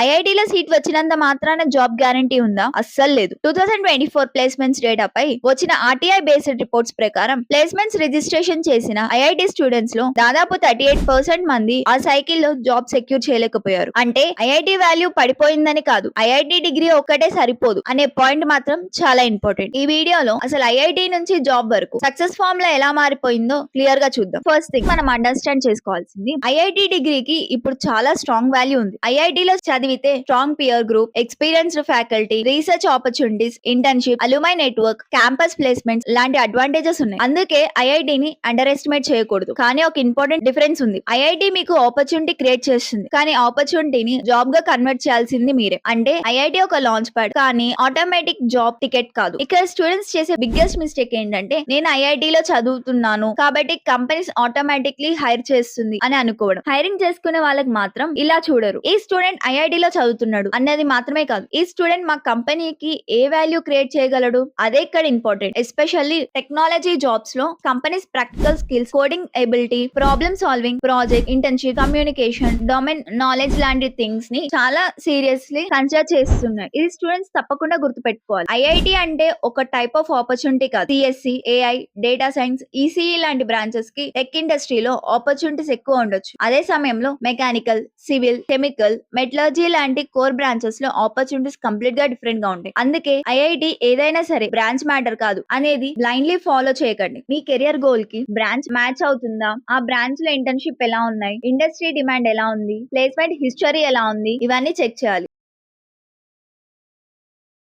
ఐఐటీలో seat వచ్చినంత మాత్రాన job guarantee ఉందా? అస్సలు లేదు. 2024 ప్లేస్మెంట్స్ డేటాపై వచ్చిన ఆర్టీఐ బేస్డ్ రిపోర్ట్స్ ప్రకారం ప్లేస్మెంట్స్ రిజిస్ట్రేషన్ చేసిన ఐఐటీ స్టూడెంట్స్ లో దాదాపు 38% మంది ఆ సైకిల్ లో జాబ్ సెక్యూర్ చేయలేకపోయారు. అంటే ఐఐటీ వాల్యూ పడిపోయిందని కాదు, ఐఐటీ డిగ్రీ ఒక్కటే సరిపోదు అనే పాయింట్ మాత్రం చాలా ఇంపార్టెంట్. ఈ వీడియోలో అసలు ఐఐటీ నుంచి జాబ్ వరకు సక్సెస్ ఫార్ములా ఎలా మారిపోయిందో క్లియర్ గా చూద్దాం. ఫస్ట్ థింగ్ మనం అండర్స్టాండ్ చేసుకోవాల్సింది, ఐఐటీ డిగ్రీకి ఇప్పుడు చాలా స్ట్రాంగ్ వాల్యూ ఉంది. ఐఐటీలో చదివితే strong peer group, experienced faculty, research opportunities, internship, alumni network, campus placements లాంటి అడ్వాంటేజెస్ ఉన్నాయి. అందుకే ఐఐటీని అండర్ ఎస్టిమేట్ చేయకూడదు. కానీ ఒక ఇంపార్టెంట్ డిఫరెన్స్ ఉంది. ఐఐటీ మీకు ఆపర్చునిటీ క్రియేట్ చేస్తుంది, కానీ ఆపర్చునిటీని జాబ్ గా కన్వర్ట్ చేయాల్సింది మీరే. అంటే ఐఐటీ ఒక లాంచ్ ప్యాడ్, కానీ ఆటోమేటిక్ జాబ్ టికెట్ కాదు. ఇక్కడ స్టూడెంట్స్ చేసే బిగ్గెస్ట్ మిస్టేక్ ఏంటంటే, నేను ఐఐటీలో చదువుతున్నాను కాబట్టి కంపెనీస్ ఆటోమేటిక్లీ హైర్ చేస్తుంది అని అనుకోవడం. హైరింగ్ చేసుకునే వాళ్ళకి మాత్రం ఇలా చూడరు. ఈ స్టూడెంట్ ఐఐటీలో చదువుతున్నాడు అన్నది మాత్రమే కాదు, ఈ స్టూడెంట్ మా కంపెనీకి ఏ వాల్యూ క్రియేట్ చేయగలడు, అదే ఇక్కడ ఇంపార్టెంట్. ఎస్పెషల్లీ టెక్నాలజీ జాబ్స్ లో companies practical skills, coding ability, problem solving, project, internship, communication, domain knowledge లాంటి థింగ్స్ ని చాలా సీరియస్లీ కన్సిడర్ చేస్తున్నాయి. ఇది స్టూడెంట్స్ తప్పకుండా గుర్తుపెట్టుకోవాలి. ఐఐటి అంటే ఒక టైప్ ఆఫ్ ఆపర్చునిటీ కాదు. CSC, AI, data science, ECE లాంటి బ్రాంచెస్ కి టెక్ ఇండస్ట్రీలో ఆపర్చునిటీస్ ఎక్కువ ఉండొచ్చు. అదే సమయంలో మెకానికల్, సివిల్, కెమికల్, మెటలర్జీ లాంటి కోర్ బ్రాంచెస్ లో ఆపర్చునిటీస్ కంప్లీట్ గా డిఫరెంట్ గా ఉంటాయి. అందుకే ఐఐటి ఏదైనా సరే బ్రాంచ్ మ్యాటర్ కాదు అనేది బ్లైండ్లీ ఫాలో చేయకండి. మీ కెరియర్ గోల్ కి బ్రాంచ్ మ్యాచ్ అవుతుందా, ఆ బ్రాంచ్ లో ఇంటర్న్షిప్ ఎలా ఉన్నాయి, ఇండస్ట్రీ డిమాండ్ ఎలా ఉంది, ప్లేస్మెంట్ హిస్టరీ ఎలా ఉంది, ఇవన్నీ చెక్ చేయాలి.